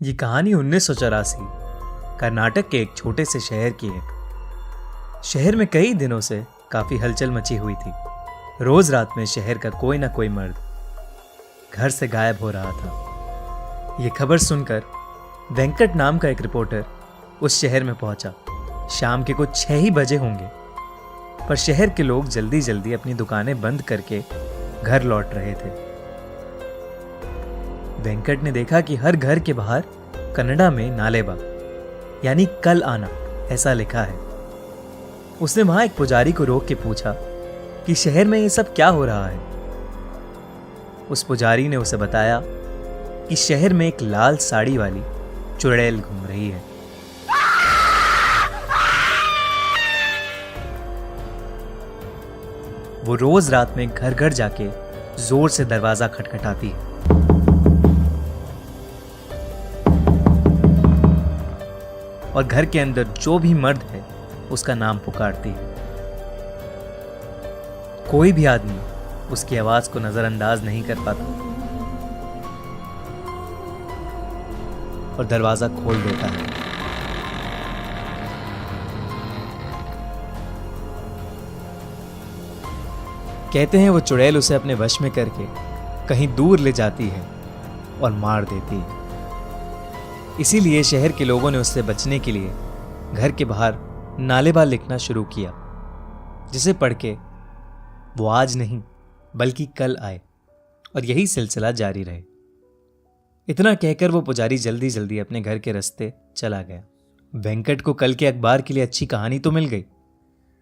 ये कहानी 1984 कर्नाटक के एक छोटे से शहर की है। शहर में कई दिनों से काफी हलचल मची हुई थी। रोज रात में शहर का कोई ना कोई मर्द घर से गायब हो रहा था। ये खबर सुनकर वेंकट नाम का एक रिपोर्टर उस शहर में पहुंचा। शाम के कुछ 6 ही बजे होंगे, पर शहर के लोग जल्दी जल्दी अपनी दुकानें बंद करके घर लौट रहे थे। वेंकट ने देखा कि हर घर के बाहर कन्नड़ा में नालेबा यानी कल आना ऐसा लिखा है। उसने वहां एक पुजारी को रोक के पूछा कि शहर में ये सब क्या हो रहा है। उस पुजारी ने उसे बताया कि शहर में एक लाल साड़ी वाली चुड़ैल घूम रही है। वो रोज रात में घर घर जाके जोर से दरवाजा खटखटाती है। और घर के अंदर जो भी मर्द है उसका नाम पुकारती है। कोई भी आदमी उसकी आवाज को नजरअंदाज नहीं कर पाता और दरवाजा खोल देता है। कहते हैं वो चुड़ैल उसे अपने वश में करके कहीं दूर ले जाती है और मार देती है। इसीलिए शहर के लोगों ने उससे बचने के लिए घर के बाहर नालेबा लिखना शुरू किया, जिसे पढ़ के वो आज नहीं बल्कि कल आए और यही सिलसिला जारी रहे। इतना कहकर वो पुजारी जल्दी जल्दी अपने घर के रास्ते चला गया। वेंकट को कल के अखबार के लिए अच्छी कहानी तो मिल गई,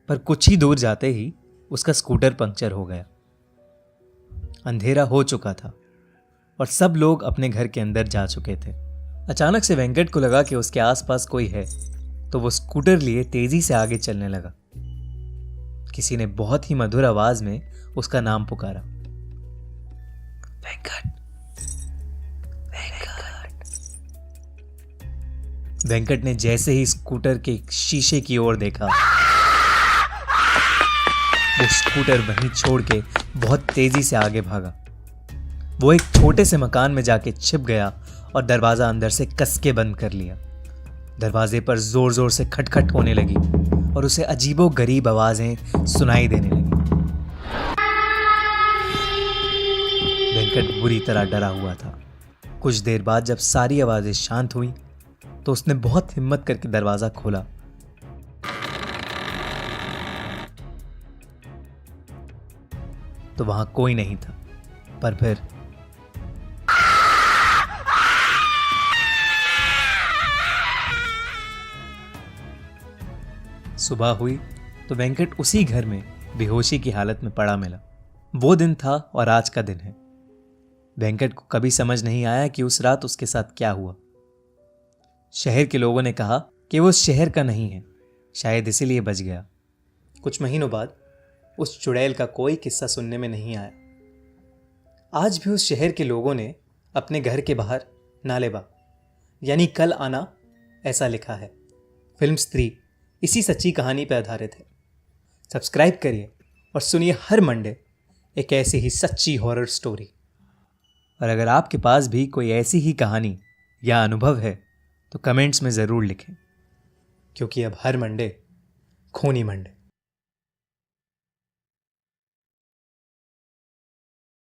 पर कुछ ही दूर जाते ही उसका स्कूटर पंक्चर हो गया। अंधेरा हो चुका था और सब लोग अपने घर के अंदर जा चुके थे। अचानक से वेंकट को लगा कि उसके आसपास कोई है, तो वो स्कूटर लिए तेजी से आगे चलने लगा। किसी ने बहुत ही मधुर आवाज में उसका नाम पुकारा, वेंकट, वेंकट। वेंकट ने जैसे ही स्कूटर के शीशे की ओर देखा, वो स्कूटर वहीं छोड़ के बहुत तेजी से आगे भागा। वो एक छोटे से मकान में जाके छिप गया और दरवाजा अंदर से कस के बंद कर लिया। दरवाजे पर जोर जोर से खटखट होने लगी और उसे अजीबो गरीब आवाजें सुनाई देने लगी। वेंकट बुरी तरह डरा हुआ था। कुछ देर बाद जब सारी आवाजें शांत हुई तो उसने बहुत हिम्मत करके दरवाजा खोला। तो वहां कोई नहीं था, पर फिर सुबह हुई तो वेंकट उसी घर में बेहोशी की हालत में पड़ा मिला। वो दिन था और आज का दिन है। वेंकट को कभी समझ नहीं आया कि उस रात उसके साथ क्या हुआ। शहर के लोगों ने कहा कि वो उस शहर का नहीं है, शायद इसीलिए बच गया। कुछ महीनों बाद उस चुड़ैल का कोई किस्सा सुनने में नहीं आया। आज भी उस शहर के लोगों ने अपने घर के बाहर नालेबा यानी कल आना ऐसा लिखा है। फिल्म स्त्री इसी सच्ची कहानी पर आधारित है। सब्सक्राइब करिए और सुनिए हर मंडे एक ऐसी ही सच्ची हॉरर स्टोरी। और अगर आपके पास भी कोई ऐसी ही कहानी या अनुभव है तो कमेंट्स में ज़रूर लिखें, क्योंकि अब हर मंडे खूनी मंडे।